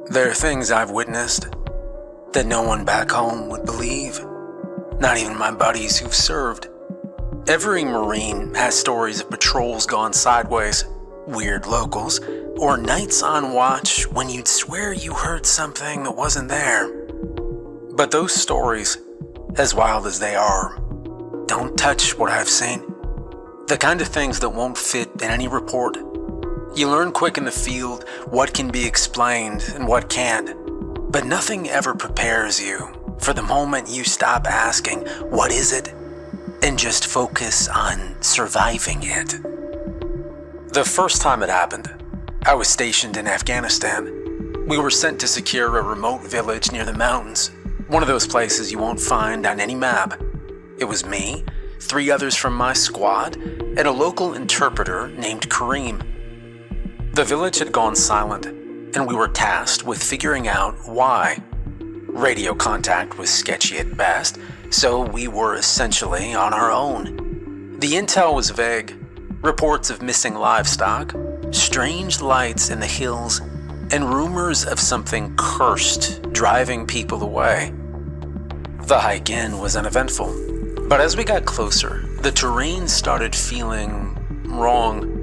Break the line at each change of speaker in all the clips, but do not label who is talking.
There are things I've witnessed that no one back home would believe, not even my buddies who've served. Every Marine has stories of patrols gone sideways, weird locals, or nights on watch when you'd swear you heard something that wasn't there. But those stories, as wild as they are, don't touch what I've seen. The kind of things that won't fit in any report. You learn quick in the field what can be explained and what can't, but nothing ever prepares you for the moment you stop asking, what is it? And just focus on surviving it. The first time it happened, I was stationed in Afghanistan. We were sent to secure a remote village near the mountains, one of those places you won't find on any map. It was me, 3 others from my squad, and a local interpreter named Kareem. The village had gone silent, and we were tasked with figuring out why. Radio contact was sketchy at best, so we were essentially on our own. The intel was vague. Reports of missing livestock, strange lights in the hills, and rumors of something cursed driving people away. The hike in was uneventful, but as we got closer, the terrain started feeling wrong.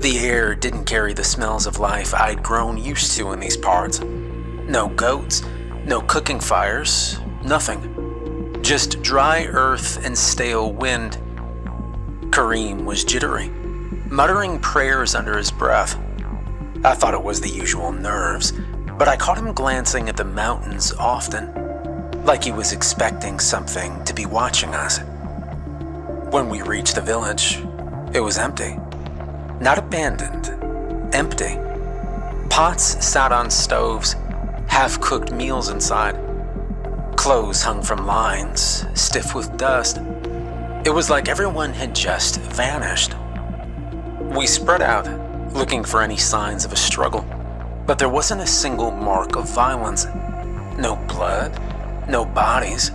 The air didn't carry the smells of life I'd grown used to in these parts. No goats, no cooking fires, nothing. Just dry earth and stale wind. Kareem was jittery, muttering prayers under his breath. I thought it was the usual nerves, but I caught him glancing at the mountains often, like he was expecting something to be watching us. When we reached the village, it was empty. Not abandoned, empty. Pots sat on stoves, half-cooked meals inside. Clothes hung from lines, stiff with dust. It was like everyone had just vanished. We spread out, looking for any signs of a struggle, but there wasn't a single mark of violence. No blood, no bodies,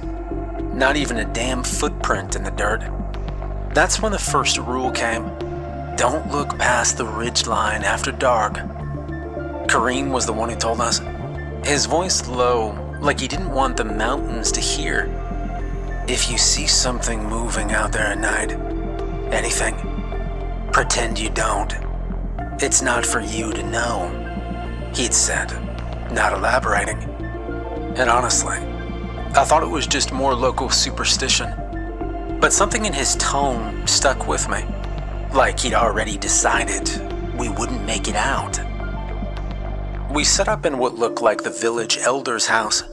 not even a damn footprint in the dirt. That's when the first rule came. Don't look past the ridgeline after dark. Kareem was the one who told us, his voice low, like he didn't want the mountains to hear. If you see something moving out there at night, anything, pretend you don't. It's not for you to know, he'd said, not elaborating. And honestly, I thought it was just more local superstition. But something in his tone stuck with me, like he'd already decided we wouldn't make it out. We set up in what looked like the village elder's house,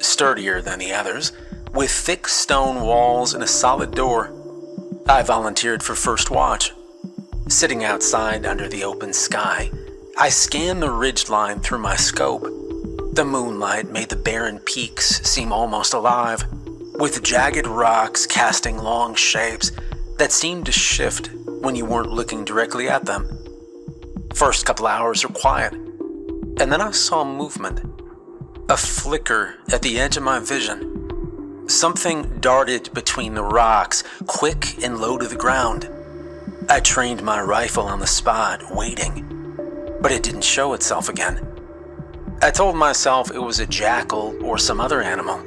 sturdier than the others, with thick stone walls and a solid door. I volunteered for first watch. Sitting outside under the open sky, I scanned the ridgeline through my scope. The moonlight made the barren peaks seem almost alive, with jagged rocks casting long shapes that seemed to shift when you weren't looking directly at them. First couple hours were quiet, and then I saw movement. A flicker at the edge of my vision. Something darted between the rocks, quick and low to the ground. I trained my rifle on the spot, waiting, but it didn't show itself again. I told myself it was a jackal or some other animal,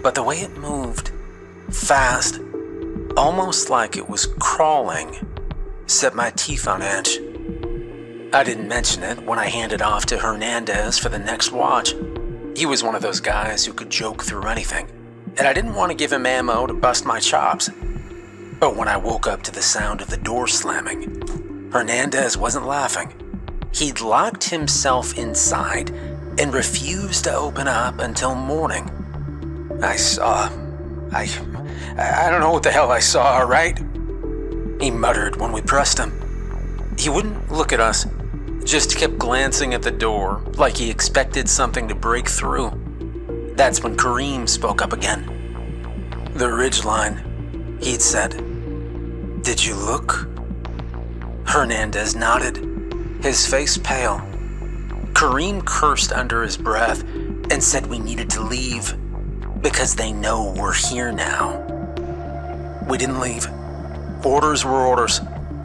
but the way it moved, fast, almost like it was crawling, set my teeth on edge. I didn't mention it when I handed off to Hernandez for the next watch. He was one of those guys who could joke through anything, and I didn't want to give him ammo to bust my chops. But when I woke up to the sound of the door slamming, Hernandez wasn't laughing. He'd locked himself inside and refused to open up until morning. I don't know what the hell I saw, all right? He muttered when we pressed him. He wouldn't look at us, just kept glancing at the door like he expected something to break through. That's when Kareem spoke up again. The ridgeline, he'd said. Did you look? Hernandez nodded, his face pale. Kareem cursed under his breath and said we needed to leave because they know we're here now. We didn't leave. Orders were orders,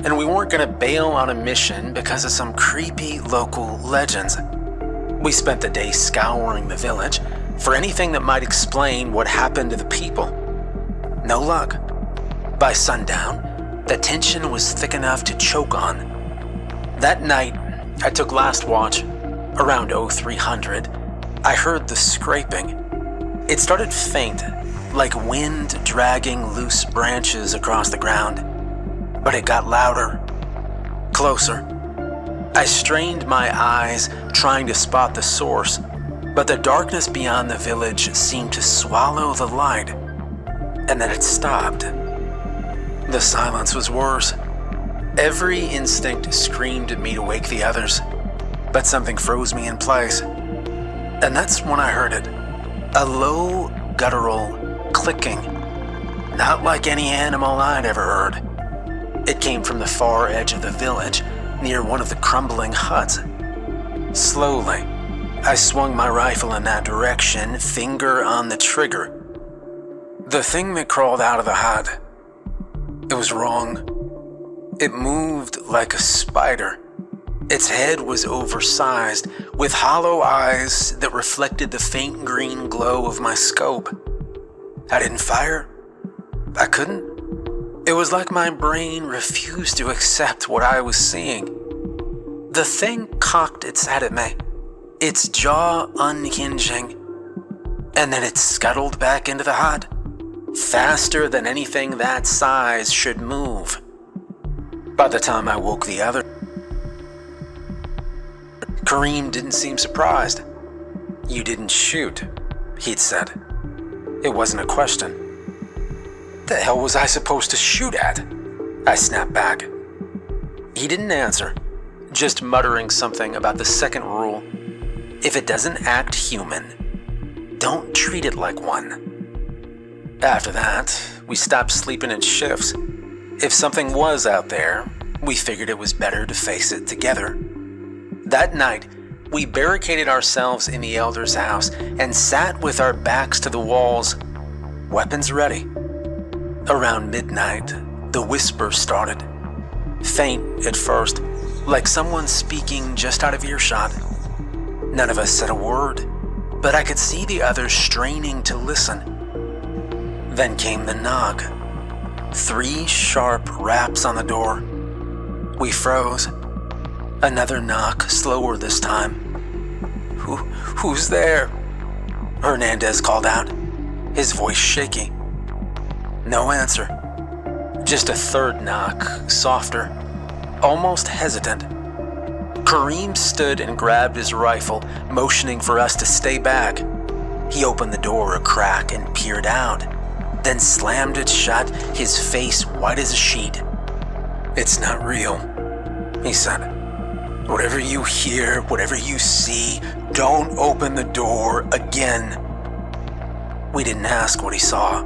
and we weren't going to bail on a mission because of some creepy local legends. We spent the day scouring the village for anything that might explain what happened to the people. No luck. By sundown, the tension was thick enough to choke on. That night, I took last watch. Around 0300, I heard the scraping. It started faint, like wind dragging loose branches across the ground. But it got louder, closer. I strained my eyes, trying to spot the source, but the darkness beyond the village seemed to swallow the light, and then it stopped. The silence was worse. Every instinct screamed at me to wake the others, but something froze me in place. And that's when I heard it. A low, guttural clicking, not like any animal I'd ever heard. It came from the far edge of the village, near one of the crumbling huts. Slowly, I swung my rifle in that direction, finger on the trigger. The thing that crawled out of the hut, it was wrong. It moved like a spider. Its head was oversized, with hollow eyes that reflected the faint green glow of my scope. I didn't fire. I couldn't. It was like my brain refused to accept what I was seeing. The thing cocked its head at me, its jaw unhinging, and then it scuttled back into the hut, faster than anything that size should move. By the time I woke the other, Kareem didn't seem surprised. "You didn't shoot," he'd said. It wasn't a question. The hell was I supposed to shoot at? I snapped back. He didn't answer, just muttering something about the second rule. If it doesn't act human, don't treat it like one. After that, we stopped sleeping in shifts. If something was out there, we figured it was better to face it together. That night, we barricaded ourselves in the elder's house and sat with our backs to the walls, weapons ready. Around midnight, the whisper started. Faint at first, like someone speaking just out of earshot. None of us said a word, but I could see the others straining to listen. Then came the knock. 3 sharp raps on the door. We froze. Another knock, slower this time. Who's there? Hernandez called out, his voice shaky. No answer. Just a third knock, softer, almost hesitant. Kareem stood and grabbed his rifle, motioning for us to stay back. He opened the door a crack and peered out, then slammed it shut, his face white as a sheet. "It's not real," he said. "Whatever you hear, whatever you see, don't open the door again." We didn't ask what he saw.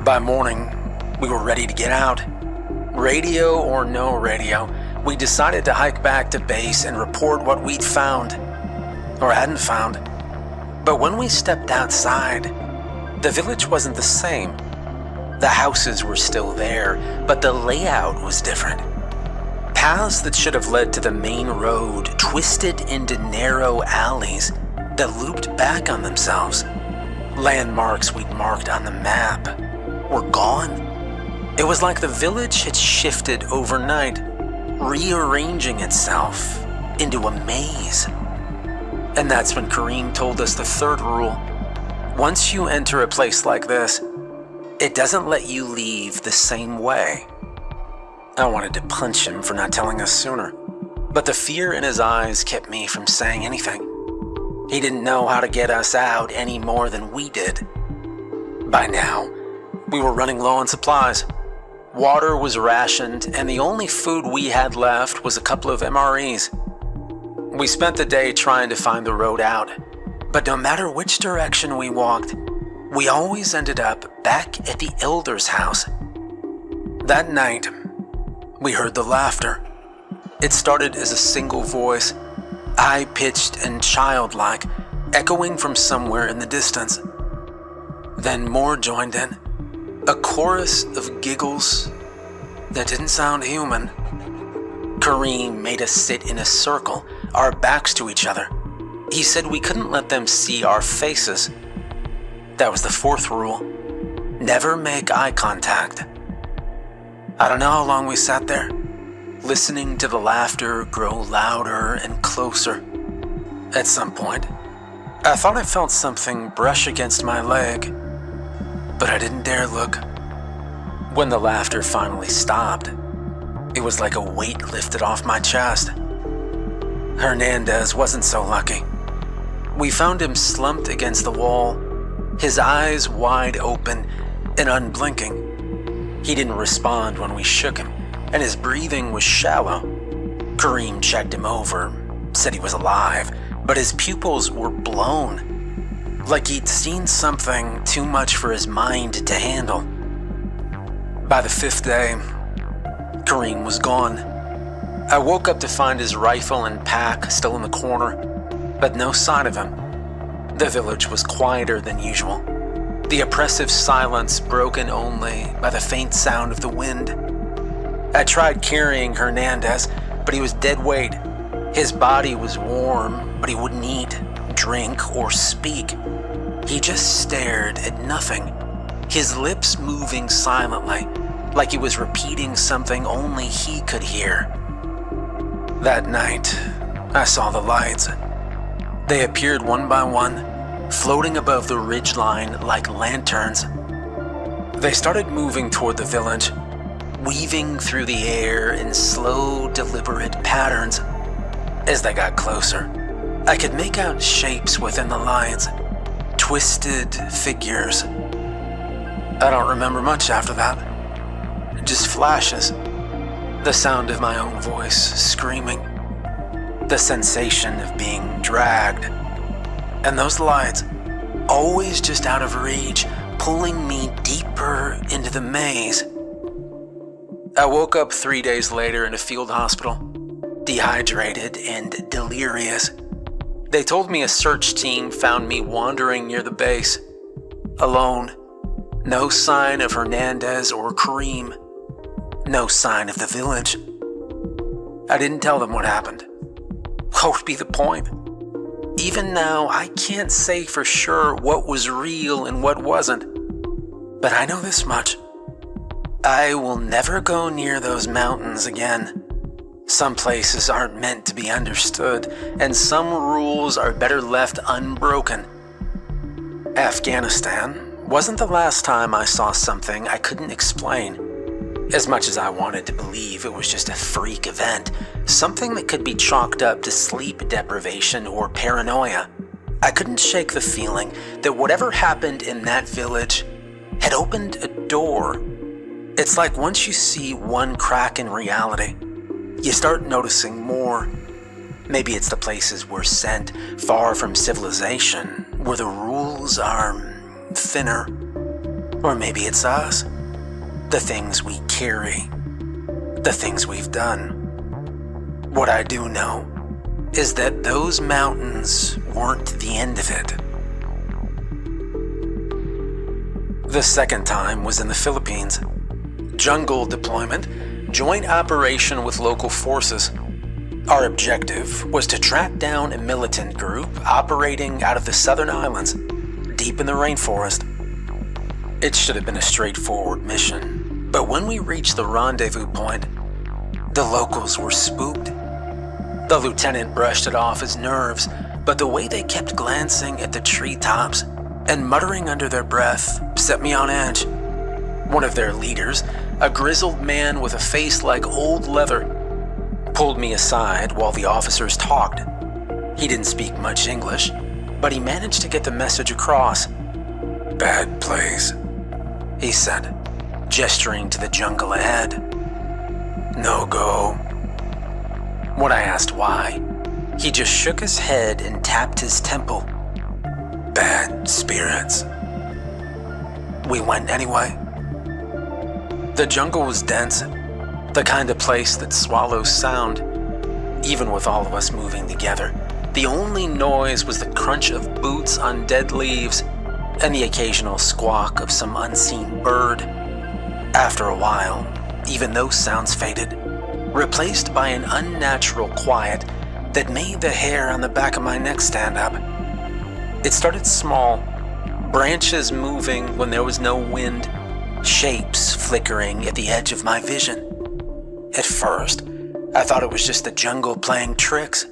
By morning, we were ready to get out. Radio or no radio, we decided to hike back to base and report what we'd found, or hadn't found. But when we stepped outside, the village wasn't the same. The houses were still there, but the layout was different. Paths that should have led to the main road twisted into narrow alleys that looped back on themselves. Landmarks we'd marked on the map were gone. It was like the village had shifted overnight, rearranging itself into a maze. And that's when Kareem told us the third rule. Once you enter a place like this, it doesn't let you leave the same way. I wanted to punch him for not telling us sooner, but the fear in his eyes kept me from saying anything. He didn't know how to get us out any more than we did. By now, we were running low on supplies. Water was rationed, and the only food we had left was a couple of MREs. We spent the day trying to find the road out, but no matter which direction we walked, we always ended up back at the elder's house. That night, we heard the laughter. It started as a single voice, high-pitched and childlike, echoing from somewhere in the distance. Then more joined in, a chorus of giggles that didn't sound human. Kareem made us sit in a circle, our backs to each other, He said we couldn't let them see our faces. That was the fourth rule. Never make eye contact. I don't know how long we sat there, listening to the laughter grow louder and closer. At some point, I thought I felt something brush against my leg, but I didn't dare look. When the laughter finally stopped, it was like a weight lifted off my chest. Hernandez wasn't so lucky. We found him slumped against the wall, his eyes wide open and unblinking. He didn't respond when we shook him, and his breathing was shallow. Kareem checked him over, said he was alive, but his pupils were blown, like he'd seen something too much for his mind to handle. By the fifth day, Kareem was gone. I woke up to find his rifle and pack still in the corner, but no sign of him. The village was quieter than usual, the oppressive silence broken only by the faint sound of the wind. I tried carrying Hernandez, but he was dead weight. His body was warm, but he wouldn't eat, drink, or speak. He just stared at nothing, his lips moving silently, like he was repeating something only he could hear. That night, I saw the lights. They appeared one by one, floating above the ridgeline like lanterns. They started moving toward the village, weaving through the air in slow, deliberate patterns. As they got closer, I could make out shapes within the lights, twisted figures. I don't remember much after that. Just flashes. The sound of my own voice screaming. The sensation of being dragged. And those lights, always just out of reach, pulling me deeper into the maze. I woke up 3 days later in a field hospital, dehydrated and delirious. They told me a search team found me wandering near the base, alone. No sign of Hernandez or Kareem. No sign of the village. I didn't tell them what happened. What would be the point? Even now, I can't say for sure what was real and what wasn't. But I know this much. I will never go near those mountains again. Some places aren't meant to be understood, and some rules are better left unbroken. Afghanistan wasn't the last time I saw something I couldn't explain. As much as I wanted to believe it was just a freak event, something that could be chalked up to sleep deprivation or paranoia, I couldn't shake the feeling that whatever happened in that village had opened a door. It's like once you see one crack in reality, you start noticing more. Maybe it's the places we're sent, far from civilization, where the rules are thinner. Or maybe it's us. The things we carry. The things we've done. What I do know is that those mountains weren't the end of it. The second time was in the Philippines. Jungle deployment, joint operation with local forces. Our objective was to track down a militant group operating out of the southern islands, deep in the rainforest. It should have been a straightforward mission, but when we reached the rendezvous point, the locals were spooked. The lieutenant brushed it off his nerves, but the way they kept glancing at the treetops and muttering under their breath set me on edge. One of their leaders, a grizzled man with a face like old leather, pulled me aside while the officers talked. He didn't speak much English, but he managed to get the message across. "Bad place," he said, gesturing to the jungle ahead. "No go." When I asked why, he just shook his head and tapped his temple. "Bad spirits." We went anyway. The jungle was dense, the kind of place that swallows sound. Even with all of us moving together, the only noise was the crunch of boots on dead leaves and the occasional squawk of some unseen bird. After a while, even those sounds faded, replaced by an unnatural quiet that made the hair on the back of my neck stand up. It started small, branches moving when there was no wind, shapes flickering at the edge of my vision. At first, I thought it was just the jungle playing tricks,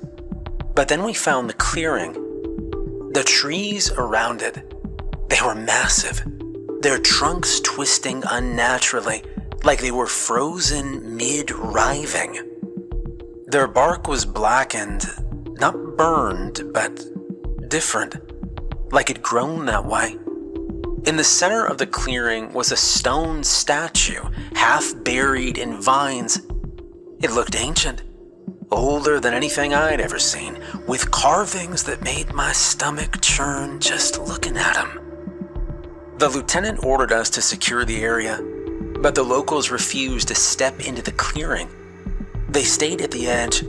but then we found the clearing. The trees around it, they were massive, their trunks twisting unnaturally like they were frozen mid-writhing. Their bark was blackened, not burned, but different, like it'd grown that way. In the center of the clearing was a stone statue, half buried in vines. It looked ancient, older than anything I'd ever seen, with carvings that made my stomach churn just looking at them. The lieutenant ordered us to secure the area, but the locals refused to step into the clearing. They stayed at the edge,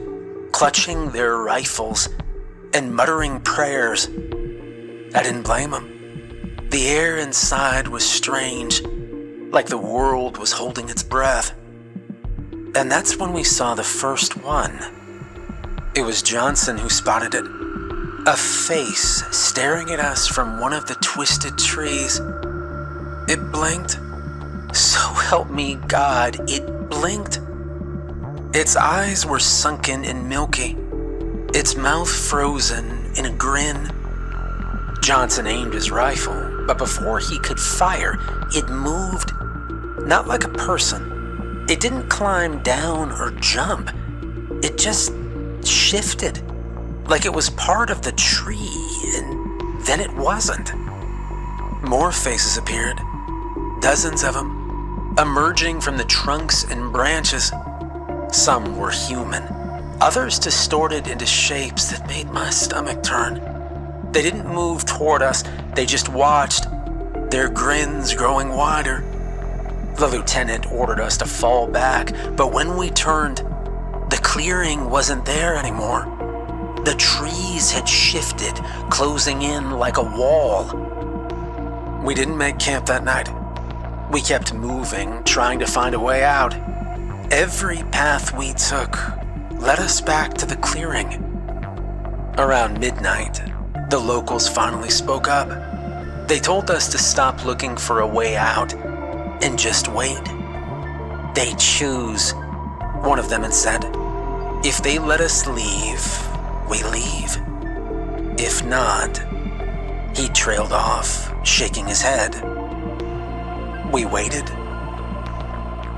clutching their rifles and muttering prayers. I didn't blame them. The air inside was strange, like the world was holding its breath. And that's when we saw the first one. It was Johnson who spotted it. A face staring at us from one of the twisted trees. It blinked. So help me God, it blinked. Its eyes were sunken and milky, its mouth frozen in a grin. Johnson aimed his rifle, but before he could fire, it moved. Not like a person. It didn't climb down or jump. It just shifted, like it was part of the tree, and then it wasn't. More faces appeared, dozens of them, emerging from the trunks and branches. Some were human, others distorted into shapes that made my stomach turn. They didn't move toward us, they just watched, their grins growing wider. The lieutenant ordered us to fall back, but when we turned, the clearing wasn't there anymore. The trees had shifted, closing in like a wall. We didn't make camp that night. We kept moving, trying to find a way out. Every path we took led us back to the clearing. Around midnight, the locals finally spoke up. They told us to stop looking for a way out and just wait. They'd choose, one of them had said. If they let us leave, we leave. If not, he trailed off, shaking his head. We waited.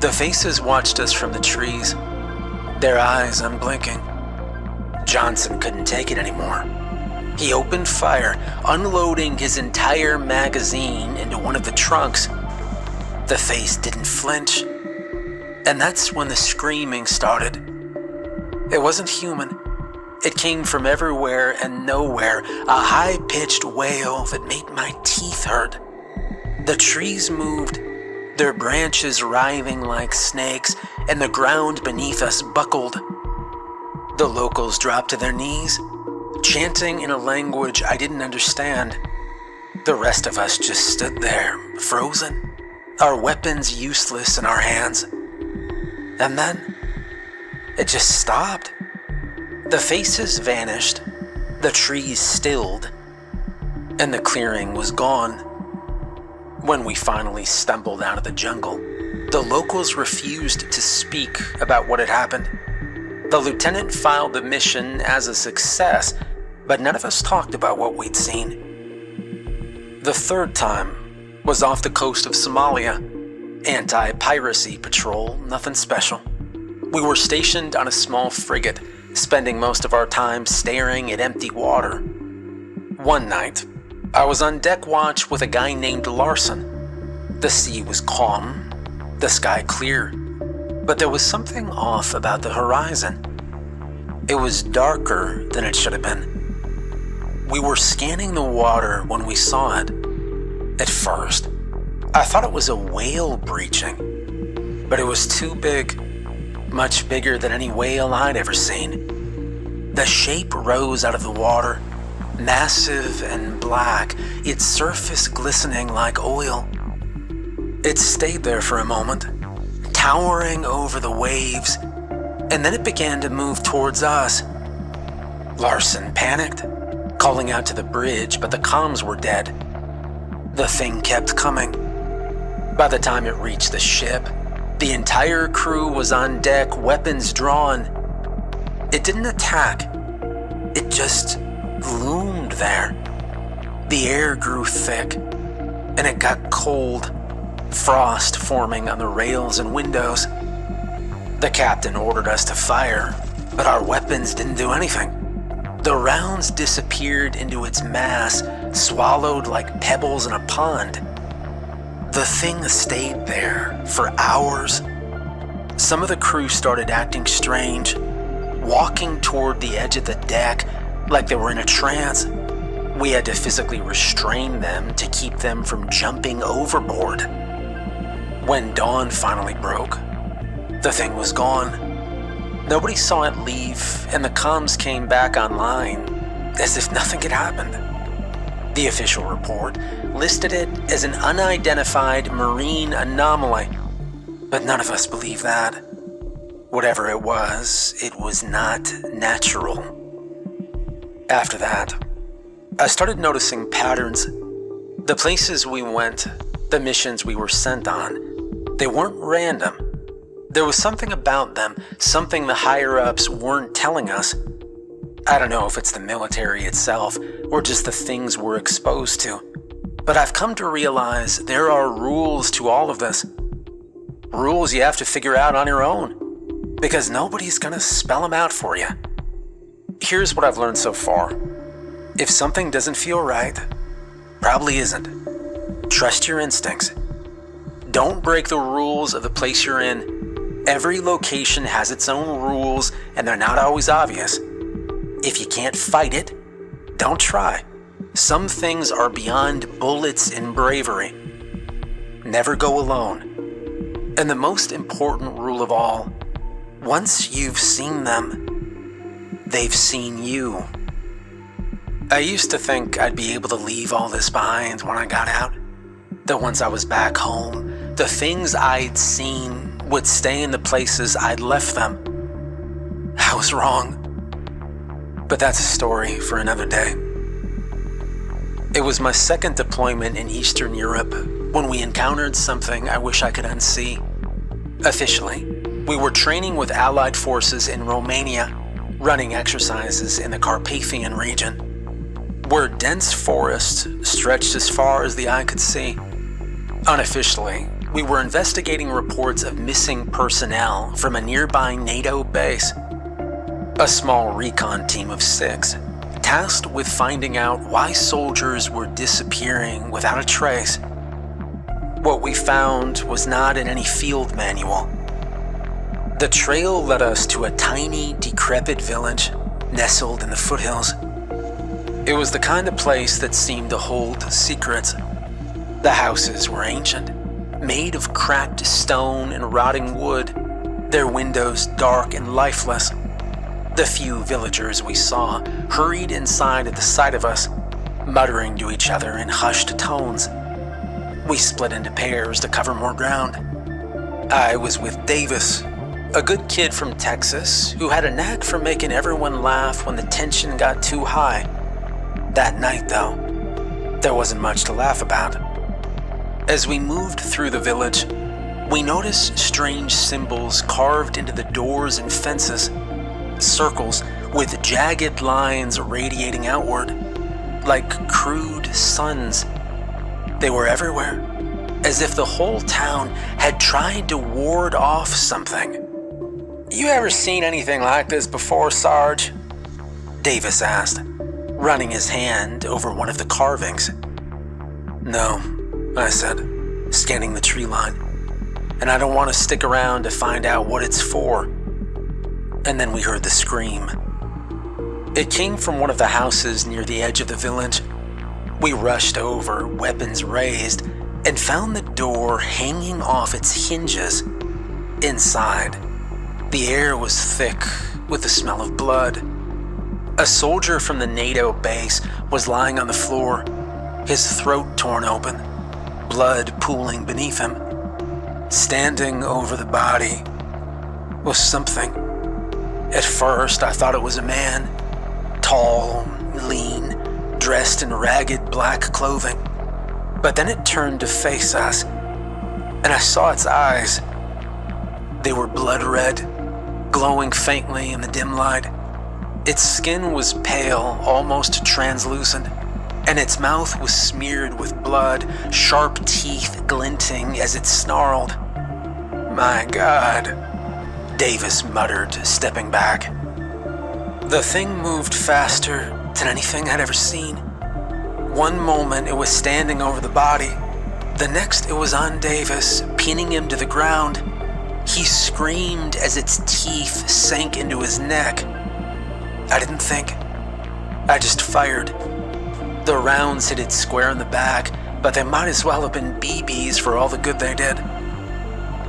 The faces watched us from the trees, their eyes unblinking. Johnson couldn't take it anymore. He opened fire, unloading his entire magazine into one of the trunks. The face didn't flinch, and that's when the screaming started. It wasn't human. It came from everywhere and nowhere, a high-pitched wail that made my teeth hurt. The trees moved, their branches writhing like snakes, and the ground beneath us buckled. The locals dropped to their knees, chanting in a language I didn't understand. The rest of us just stood there, frozen, our weapons useless in our hands. And then, it just stopped. The faces vanished, the trees stilled, and the clearing was gone. When we finally stumbled out of the jungle, the locals refused to speak about what had happened. The lieutenant filed the mission as a success, but none of us talked about what we'd seen. The third time was off the coast of Somalia. Anti-piracy patrol, nothing special. We were stationed on a small frigate, spending most of our time staring at empty water. One night, I was on deck watch with a guy named Larson. The sea was calm, the sky clear, but there was something off about the horizon. It was darker than it should have been. We were scanning the water when we saw it. At first, I thought it was a whale breaching, but it was too big, much bigger than any whale I'd ever seen. The shape rose out of the water, massive and black, its surface glistening like oil. It stayed there for a moment, towering over the waves, and then it began to move towards us. Larson panicked, calling out to the bridge, but the comms were dead. The thing kept coming. By the time it reached the ship, the entire crew was on deck, weapons drawn. It didn't attack. It just loomed there. The air grew thick, and it got cold, frost forming on the rails and windows. The captain ordered us to fire, but our weapons didn't do anything. The rounds disappeared into its mass, swallowed like pebbles in a pond. The thing stayed there for hours. Some of the crew started acting strange, walking toward the edge of the deck like they were in a trance. We had to physically restrain them to keep them from jumping overboard. When dawn finally broke, the thing was gone. Nobody saw it leave, and the comms came back online as if nothing had happened. The official report listed it as an unidentified marine anomaly, but none of us believed that. Whatever it was not natural. After that, I started noticing patterns. The places we went, the missions we were sent on, they weren't random. There was something about them, something the higher-ups weren't telling us. I don't know if it's the military itself or just the things we're exposed to, but I've come to realize there are rules to all of this. Rules you have to figure out on your own, because nobody's gonna spell them out for you. Here's what I've learned so far. If something doesn't feel right, probably isn't. Trust your instincts. Don't break the rules of the place you're in. Every location has its own rules, and they're not always obvious. If you can't fight it, don't try. Some things are beyond bullets and bravery. Never go alone. And the most important rule of all, once you've seen them, they've seen you. I used to think I'd be able to leave all this behind when I got out. That once I was back home, the things I'd seen would stay in the places I'd left them. I was wrong. But that's a story for another day. It was my second deployment in Eastern Europe when we encountered something I wish I could unsee. Officially, we were training with Allied forces in Romania, running exercises in the Carpathian region, where dense forests stretched as far as the eye could see. Unofficially, we were investigating reports of missing personnel from a nearby NATO base. A small recon team of 6, tasked with finding out why soldiers were disappearing without a trace. What we found was not in any field manual. The trail led us to a tiny, decrepit village nestled in the foothills. It was the kind of place that seemed to hold secrets. The houses were ancient, made of cracked stone and rotting wood, their windows dark and lifeless. The few villagers we saw hurried inside at the sight of us, muttering to each other in hushed tones. We split into pairs to cover more ground. I was with Davis, a good kid from Texas who had a knack for making everyone laugh when the tension got too high. That night, though, there wasn't much to laugh about. As we moved through the village, we noticed strange symbols carved into the doors and fences. Circles with jagged lines radiating outward, like crude suns. They were everywhere, as if the whole town had tried to ward off something. "You ever seen anything like this before, Sarge?" Davis asked, running his hand over one of the carvings. "No," I said, scanning the tree line, "and I don't want to stick around to find out what it's for." And then we heard the scream. It came from one of the houses near the edge of the village. We rushed over, weapons raised, and found the door hanging off its hinges. Inside, the air was thick with the smell of blood. A soldier from the NATO base was lying on the floor, his throat torn open, blood pooling beneath him. Standing over the body was something. At first, I thought it was a man, tall, lean, dressed in ragged black clothing. But then it turned to face us, and I saw its eyes. They were blood red, glowing faintly in the dim light. Its skin was pale, almost translucent, and its mouth was smeared with blood, sharp teeth glinting as it snarled. "My God," Davis muttered, stepping back. The thing moved faster than anything I'd ever seen. One moment it was standing over the body. The next it was on Davis, pinning him to the ground. He screamed as its teeth sank into his neck. I didn't think. I just fired. The rounds hit it square in the back, but they might as well have been BBs for all the good they did.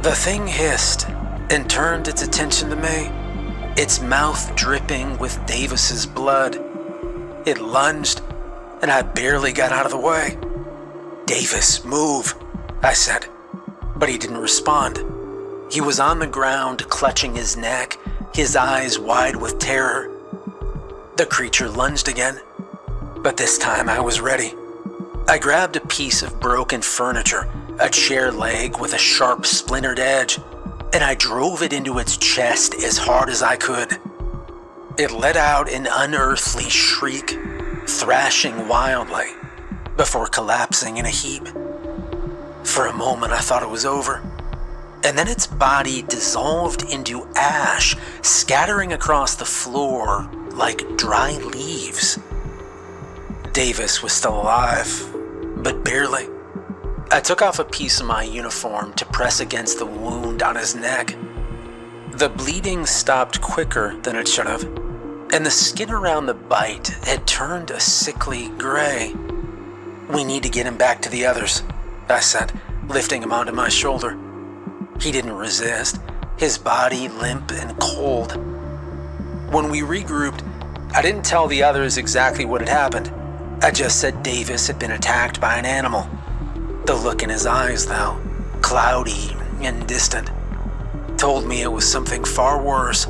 The thing hissed and turned its attention to me, its mouth dripping with Davis's blood. It lunged, and I barely got out of the way. "Davis, move," I said, but he didn't respond. He was on the ground, clutching his neck, his eyes wide with terror. The creature lunged again, but this time I was ready. I grabbed a piece of broken furniture, a chair leg with a sharp splintered edge, and I drove it into its chest as hard as I could. It let out an unearthly shriek, thrashing wildly, before collapsing in a heap. For a moment I thought it was over, and then its body dissolved into ash, scattering across the floor like dry leaves. Davis was still alive, but barely. I took off a piece of my uniform to press against the wound on his neck. The bleeding stopped quicker than it should have, and the skin around the bite had turned a sickly gray. "We need to get him back to the others," I said, lifting him onto my shoulder. He didn't resist, his body limp and cold. When we regrouped, I didn't tell the others exactly what had happened. I just said Davis had been attacked by an animal. The look in his eyes, though, cloudy and distant, told me it was something far worse.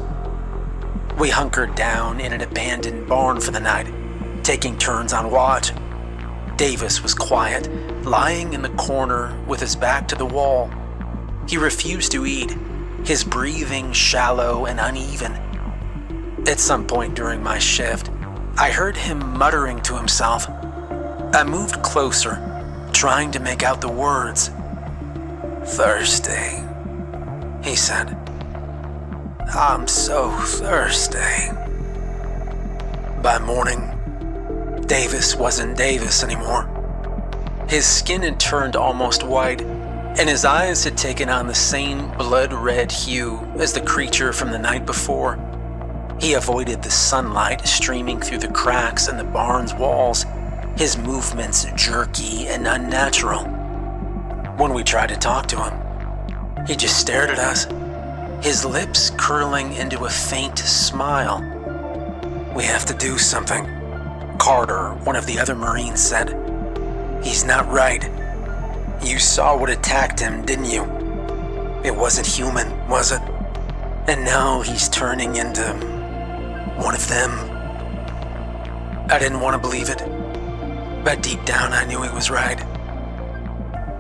We hunkered down in an abandoned barn for the night, taking turns on watch. Davis was quiet, lying in the corner with his back to the wall. He refused to eat, his breathing shallow and uneven. At some point during my shift, I heard him muttering to himself. I moved closer, trying to make out the words. "Thirsty," he said. "I'm so thirsty." By morning, Davis wasn't Davis anymore. His skin had turned almost white, and his eyes had taken on the same blood-red hue as the creature from the night before. He avoided the sunlight streaming through the cracks in the barn's walls, his movements jerky and unnatural. When we tried to talk to him, he just stared at us, his lips curling into a faint smile. "We have to do something," Carter, one of the other Marines, said. "He's not right. You saw what attacked him, didn't you? It wasn't human, was it? And now he's turning into one of them." I didn't want to believe it, but deep down I knew he was right.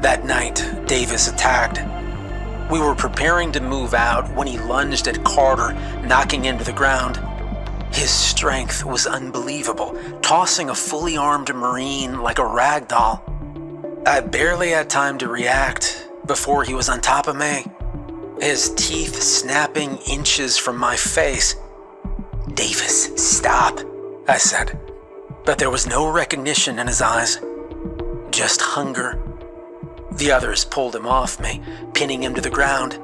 That night, Davis attacked. We were preparing to move out when he lunged at Carter, knocking him to the ground. His strength was unbelievable, tossing a fully armed Marine like a rag doll. I barely had time to react before he was on top of me, his teeth snapping inches from my face. "Davis, stop," I said, but there was no recognition in his eyes, just hunger. The others pulled him off me, pinning him to the ground.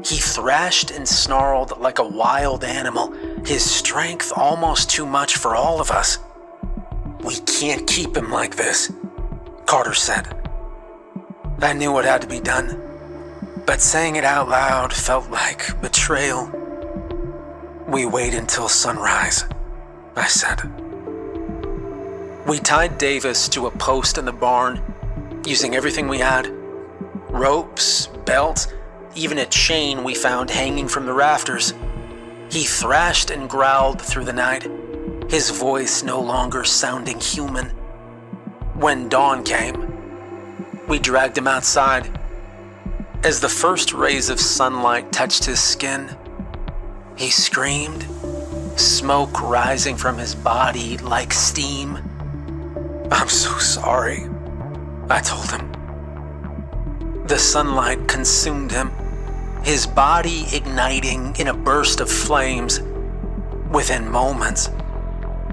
He thrashed and snarled like a wild animal, his strength almost too much for all of us. "We can't keep him like this," Carter said. I knew what had to be done, but saying it out loud felt like betrayal. "We wait until sunrise," I said. We tied Davis to a post in the barn, using everything we had. Ropes, belts, even a chain we found hanging from the rafters. He thrashed and growled through the night, his voice no longer sounding human. When dawn came, we dragged him outside. As the first rays of sunlight touched his skin, he screamed, smoke rising from his body like steam. "I'm so sorry," I told him. The sunlight consumed him, his body igniting in a burst of flames. Within moments,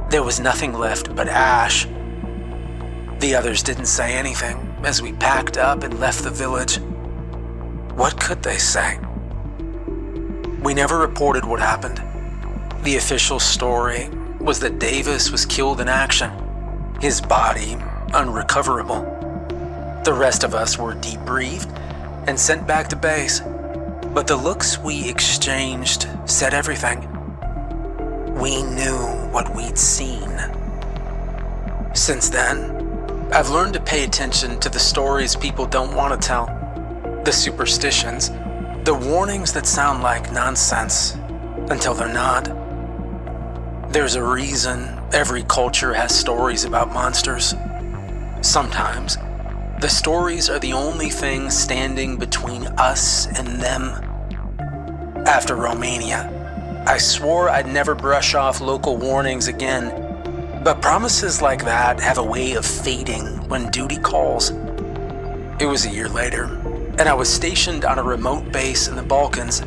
there was nothing left but ash. The others didn't say anything as we packed up and left the village. What could they say? We never reported what happened. The official story was that Davis was killed in action, his body unrecoverable. The rest of us were debriefed and sent back to base, but the looks we exchanged said everything. We knew what we'd seen. Since then, I've learned to pay attention to the stories people don't want to tell, the superstitions, the warnings that sound like nonsense until they're not. There's a reason every culture has stories about monsters. Sometimes, the stories are the only thing standing between us and them. After Romania, I swore I'd never brush off local warnings again, but promises like that have a way of fading when duty calls. It was a year later, and I was stationed on a remote base in the Balkans,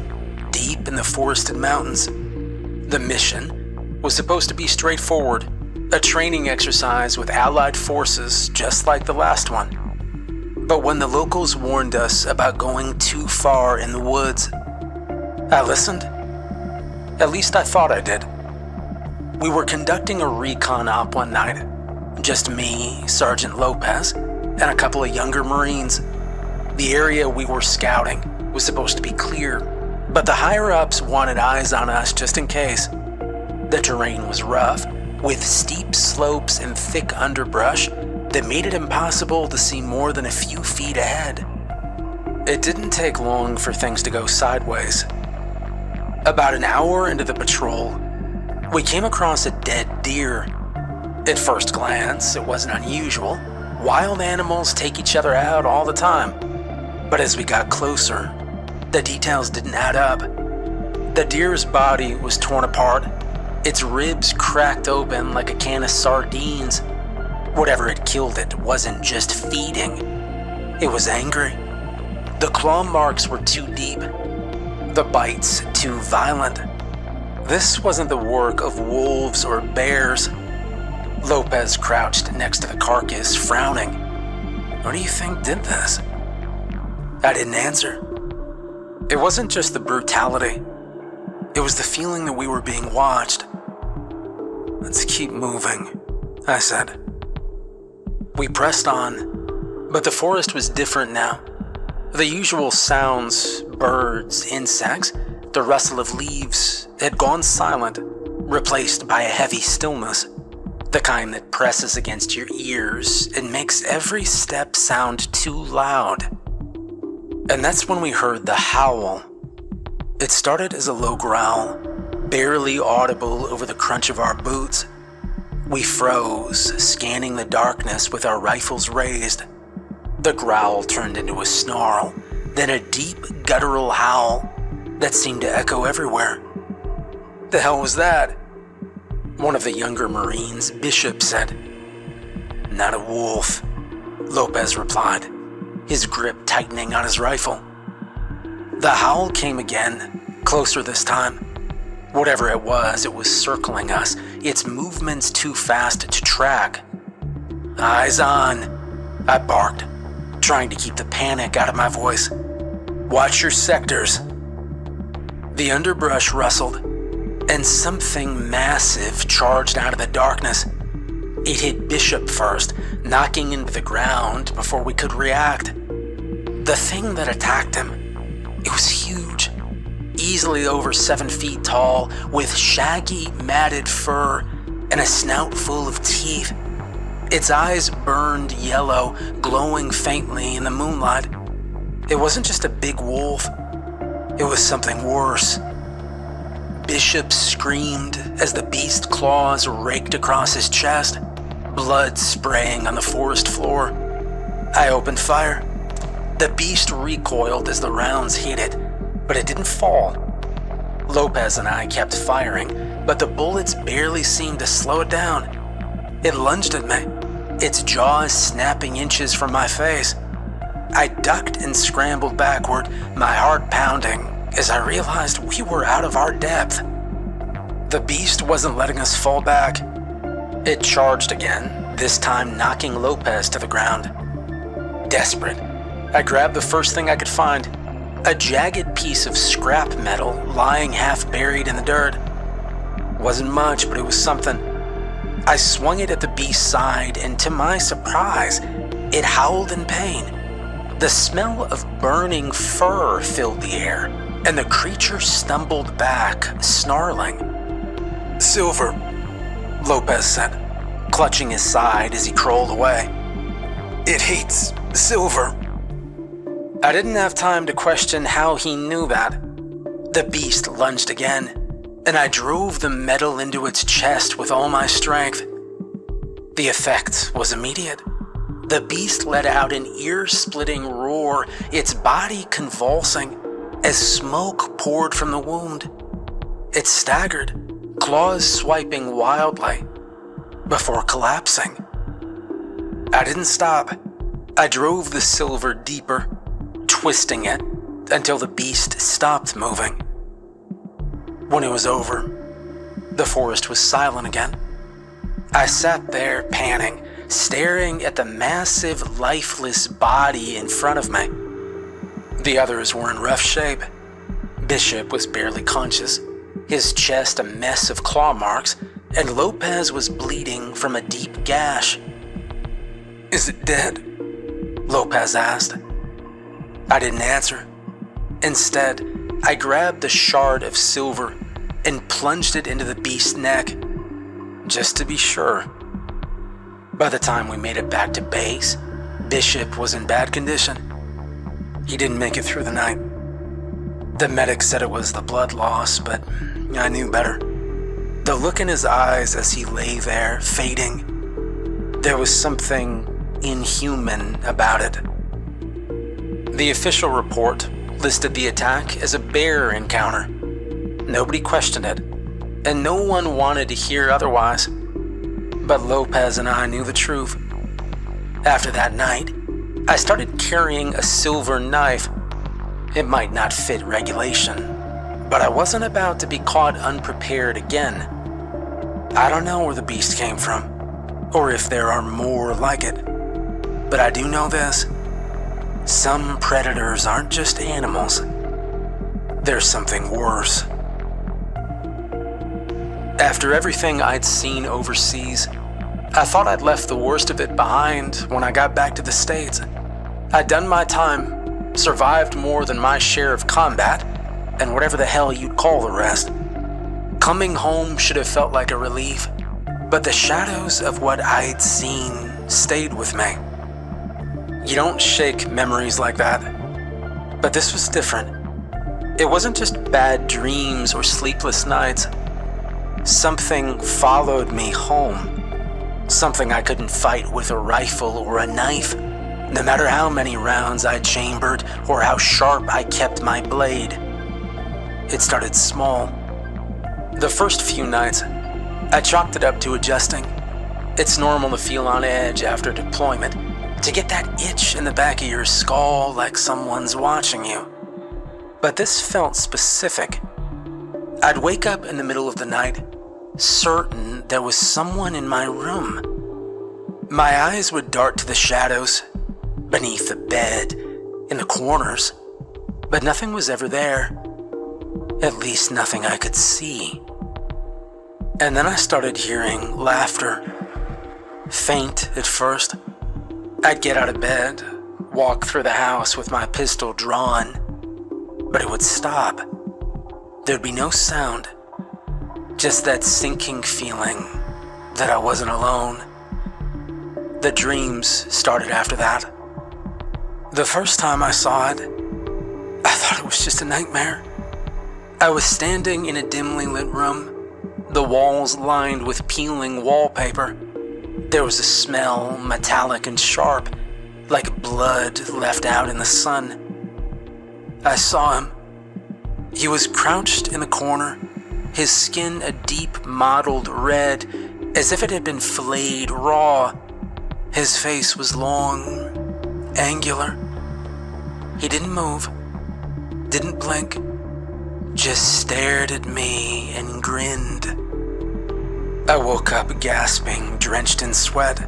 deep in the forested mountains. The mission was supposed to be straightforward, a training exercise with Allied forces just like the last one. But when the locals warned us about going too far in the woods, I listened. At least I thought I did. We were conducting a recon op one night. Just me, Sergeant Lopez, and a couple of younger Marines. The area we were scouting was supposed to be clear, but the higher-ups wanted eyes on us just in case. The terrain was rough, with steep slopes and thick underbrush that made it impossible to see more than a few feet ahead. It didn't take long for things to go sideways. About an hour into the patrol, we came across a dead deer. At first glance, it wasn't unusual. Wild animals take each other out all the time. But as we got closer, the details didn't add up. The deer's body was torn apart, its ribs cracked open like a can of sardines. Whatever had killed it wasn't just feeding, it was angry. The claw marks were too deep, the bites too violent. This wasn't the work of wolves or bears. Lopez crouched next to the carcass, frowning. What do you think did this? I didn't answer. It wasn't just the brutality. It was the feeling that we were being watched. Let's keep moving, I said. We pressed on, but the forest was different now. The usual sounds, birds, insects, the rustle of leaves had gone silent, replaced by a heavy stillness, the kind that presses against your ears and makes every step sound too loud. And that's when we heard the howl. It started as a low growl, barely audible over the crunch of our boots. We froze, scanning the darkness with our rifles raised. The growl turned into a snarl, then a deep, guttural howl that seemed to echo everywhere. The hell was that? One of the younger Marines, Bishop, said. Not a wolf, Lopez replied, his grip tightening on his rifle. The howl came again, closer this time. Whatever it was circling us, its movements too fast to track. Eyes on, I barked, trying to keep the panic out of my voice. Watch your sectors. The underbrush rustled, and something massive charged out of the darkness. It hit Bishop first, knocking into the ground before we could react. The thing that attacked him, it was huge, easily over 7 feet tall, with shaggy, matted fur and a snout full of teeth. Its eyes burned yellow, glowing faintly in the moonlight. It wasn't just a big wolf, it was something worse. Bishop screamed as the beast claws raked across his chest, blood spraying on the forest floor. I opened fire. The beast recoiled as the rounds hit it, but it didn't fall. Lopez and I kept firing, but the bullets barely seemed to slow it down. It lunged at me, its jaws snapping inches from my face. I ducked and scrambled backward, my heart pounding, as I realized we were out of our depth. The beast wasn't letting us fall back. It charged again, this time knocking Lopez to the ground. Desperate, I grabbed the first thing I could find, a jagged piece of scrap metal lying half buried in the dirt. Wasn't much, but it was something. I swung it at the beast's side, and to my surprise, it howled in pain. The smell of burning fur filled the air, and the creature stumbled back, snarling. "Silver," Lopez said, clutching his side as he crawled away. "It hates silver." I didn't have time to question how he knew that. The beast lunged again, and I drove the metal into its chest with all my strength. The effect was immediate. The beast let out an ear-splitting roar, its body convulsing as smoke poured from the wound. It staggered, claws swiping wildly, before collapsing. I didn't stop. I drove the silver deeper, twisting it until the beast stopped moving. When it was over, the forest was silent again. I sat there panting, staring at the massive, lifeless body in front of me. The others were in rough shape. Bishop was barely conscious, his chest a mess of claw marks, and Lopez was bleeding from a deep gash. "Is it dead?" Lopez asked. I didn't answer. Instead, I grabbed the shard of silver and plunged it into the beast's neck, just to be sure. By the time we made it back to base, Bishop was in bad condition. He didn't make it through the night. The medic said it was the blood loss, but I knew better. The look in his eyes as he lay there, fading, there was something inhuman about it. The official report listed the attack as a bear encounter. Nobody questioned it, and no one wanted to hear otherwise. But Lopez and I knew the truth. After that night, I started carrying a silver knife. It might not fit regulation, but I wasn't about to be caught unprepared again. I don't know where the beast came from, or if there are more like it, but I do know this. Some predators aren't just animals. There's something worse. After everything I'd seen overseas, I thought I'd left the worst of it behind when I got back to the States. I'd done my time, survived more than my share of combat, and whatever the hell you'd call the rest. Coming home should have felt like a relief, but the shadows of what I'd seen stayed with me. You don't shake memories like that, but this was different. It wasn't just bad dreams or sleepless nights. Something followed me home. Something I couldn't fight with a rifle or a knife, no matter how many rounds I chambered or how sharp I kept my blade. It started small. The first few nights, I chalked it up to adjusting. It's normal to feel on edge after deployment, to get that itch in the back of your skull like someone's watching you. But this felt specific. I'd wake up in the middle of the night, certain there was someone in my room. My eyes would dart to the shadows, beneath the bed, in the corners, but nothing was ever there. At least nothing I could see. And then I started hearing laughter. Faint at first. I'd get out of bed, walk through the house with my pistol drawn, but it would stop. There'd be no sound, just that sinking feeling that I wasn't alone. The dreams started after that. The first time I saw it, I thought it was just a nightmare. I was standing in a dimly lit room, the walls lined with peeling wallpaper. There was a smell, metallic and sharp, like blood left out in the sun. I saw him. He was crouched in the corner, his skin a deep mottled red, as if it had been filleted raw. His face was long, angular. He didn't move, didn't blink, just stared at me and grinned. I woke up gasping, drenched in sweat.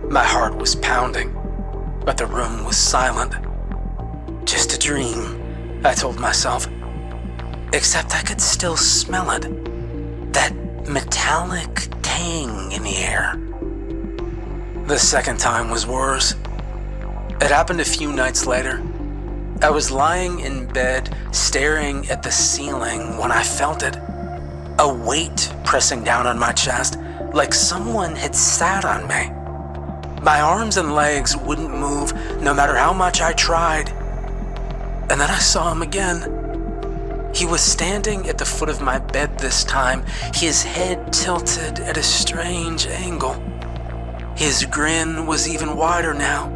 My heart was pounding, but the room was silent. Just a dream, I told myself. Except I could still smell it. That metallic tang in the air. The second time was worse. It happened a few nights later. I was lying in bed, staring at the ceiling when I felt it. A weight pressing down on my chest, like someone had sat on me. My arms and legs wouldn't move no matter how much I tried. And then I saw him again. He was standing at the foot of my bed this time, his head tilted at a strange angle. His grin was even wider now,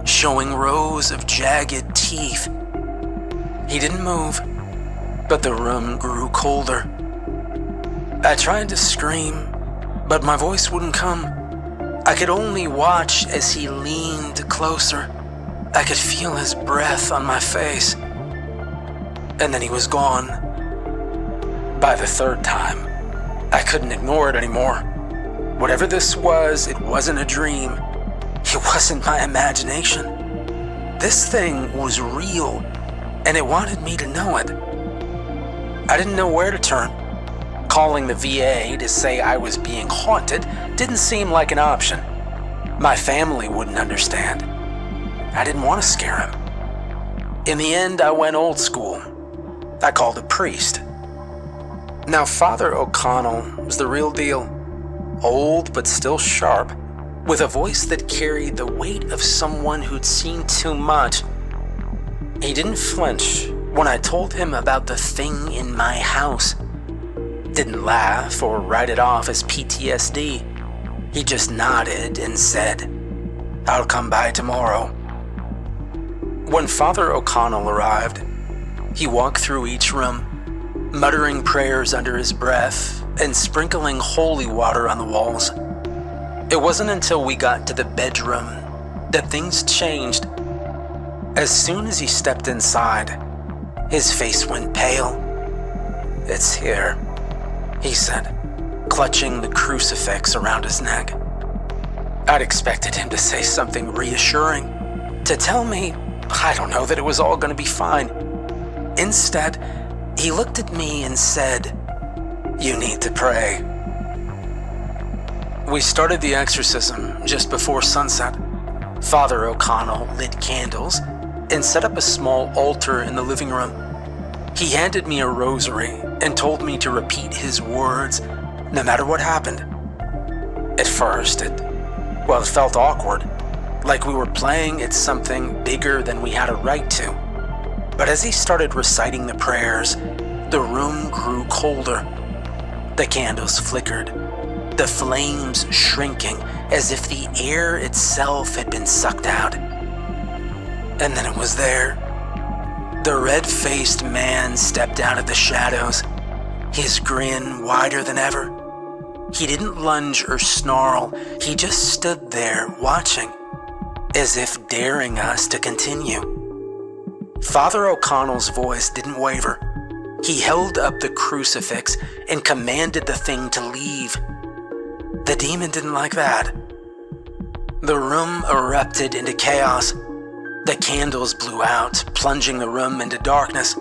showing rows of jagged teeth. He didn't move, but the room grew colder. I tried to scream, but my voice wouldn't come. I could only watch as he leaned closer. I could feel his breath on my face. And then he was gone. By the third time, I couldn't ignore it anymore. Whatever this was, it wasn't a dream. It wasn't my imagination. This thing was real, and it wanted me to know it. I didn't know where to turn. Calling the VA to say I was being haunted didn't seem like an option. My family wouldn't understand. I didn't want to scare him. In the end, I went old school. I called a priest. Now, Father O'Connell was the real deal. Old but still sharp, with a voice that carried the weight of someone who'd seen too much. He didn't flinch when I told him about the thing in my house. Didn't laugh or write it off as PTSD. He just nodded and said, "I'll come by tomorrow." When Father O'Connell arrived, he walked through each room, muttering prayers under his breath and sprinkling holy water on the walls. It wasn't until we got to the bedroom that things changed. As soon as he stepped inside, his face went pale. "It's here," he said, clutching the crucifix around his neck. I'd expected him to say something reassuring, to tell me, I don't know, that it was all going to be fine. Instead, he looked at me and said, "You need to pray." We started the exorcism just before sunset. Father O'Connell lit candles and set up a small altar in the living room. He handed me a rosary and told me to repeat his words no matter what happened. At first, it felt awkward, like we were playing at something bigger than we had a right to. But as he started reciting the prayers, the room grew colder. The candles flickered, the flames shrinking as if the air itself had been sucked out. And then it was there. The red-faced man stepped out of the shadows, his grin wider than ever. He didn't lunge or snarl, he just stood there watching, as if daring us to continue. Father O'Connell's voice didn't waver. He held up the crucifix and commanded the thing to leave. The demon didn't like that. The room erupted into chaos. The candles blew out, plunging the room into darkness.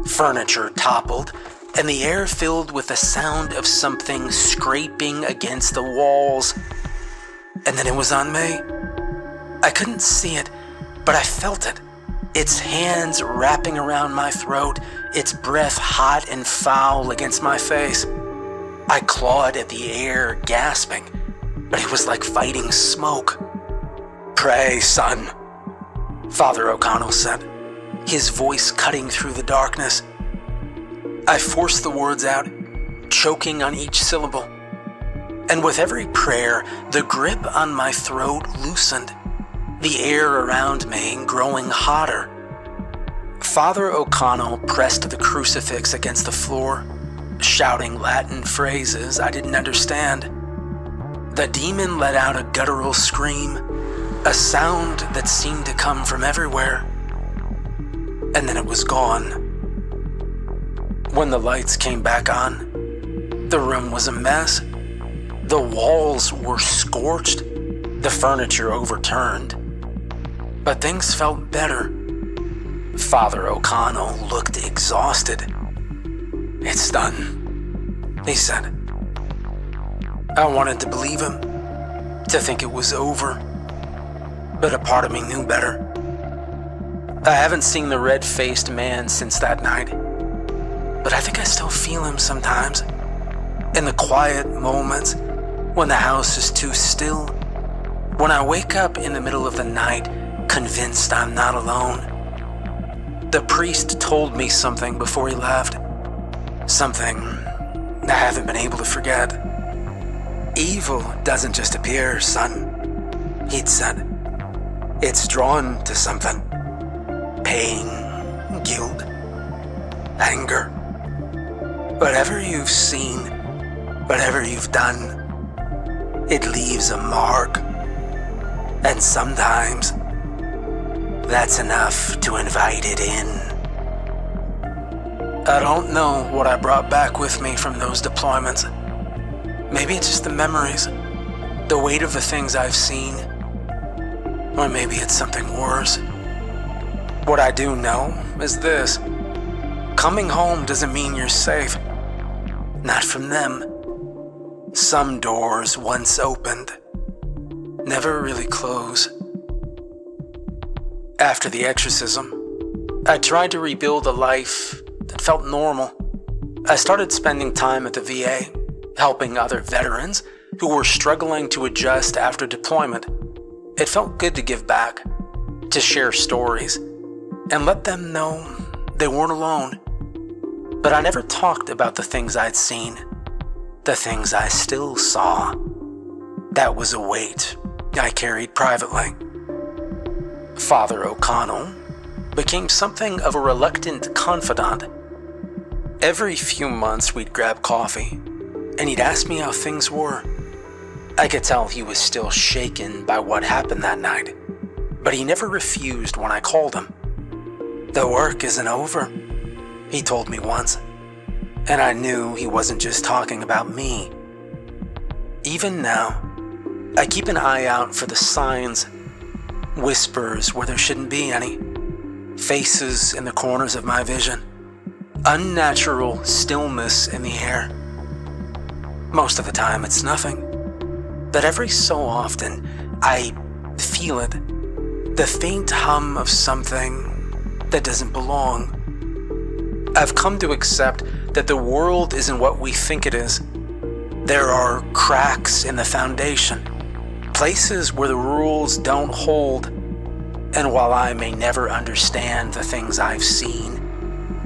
Furniture toppled, and the air filled with the sound of something scraping against the walls. And then it was on me. I couldn't see it, but I felt it. Its hands wrapping around my throat, its breath hot and foul against my face. I clawed at the air, gasping, but it was like fighting smoke. "Pray, son," Father O'Connell said, his voice cutting through the darkness. I forced the words out, choking on each syllable. And with every prayer, the grip on my throat loosened, the air around me growing hotter. Father O'Connell pressed the crucifix against the floor, shouting Latin phrases I didn't understand. The demon let out a guttural scream, a sound that seemed to come from everywhere. And then it was gone. When the lights came back on, the room was a mess. The walls were scorched, the furniture overturned. But things felt better. Father O'Connell looked exhausted. "It's done," he said. I wanted to believe him, to think it was over, but a part of me knew better. I haven't seen the red-faced man since that night, but I think I still feel him sometimes, in the quiet moments when the house is too still, when I wake up in the middle of the night convinced I'm not alone. The priest told me something before he left, something I haven't been able to forget. "Evil doesn't just appear, son," he'd said. "It's drawn to something. Pain, guilt, anger. Whatever you've seen, whatever you've done, it leaves a mark. And sometimes that's enough to invite it in." I don't know what I brought back with me from those deployments. Maybe it's just the memories, the weight of the things I've seen. Or maybe it's something worse. What I do know is this: coming home doesn't mean you're safe. Not from them. Some doors, once opened, never really close. After the exorcism, I tried to rebuild a life that felt normal. I started spending time at the VA, helping other veterans who were struggling to adjust after deployment. It felt good to give back, to share stories, and let them know they weren't alone. But I never talked about the things I'd seen, the things I still saw. That was a weight I carried privately. Father O'Connell became something of a reluctant confidant. Every few months we'd grab coffee, and he'd ask me how things were. I could tell he was still shaken by what happened that night, but he never refused when I called him. "The work isn't over," he told me once, and I knew he wasn't just talking about me. Even now, I keep an eye out for the signs, whispers where there shouldn't be any, faces in the corners of my vision, unnatural stillness in the air. Most of the time it's nothing, but every so often I feel it, the faint hum of something that doesn't belong. I've come to accept that the world isn't what we think it is. There are cracks in the foundation, places where the rules don't hold. And while I may never understand the things I've seen,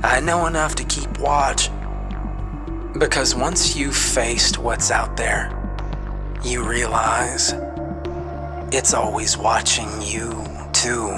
I know enough to keep watch. Because once you've faced what's out there, you realize it's always watching you too.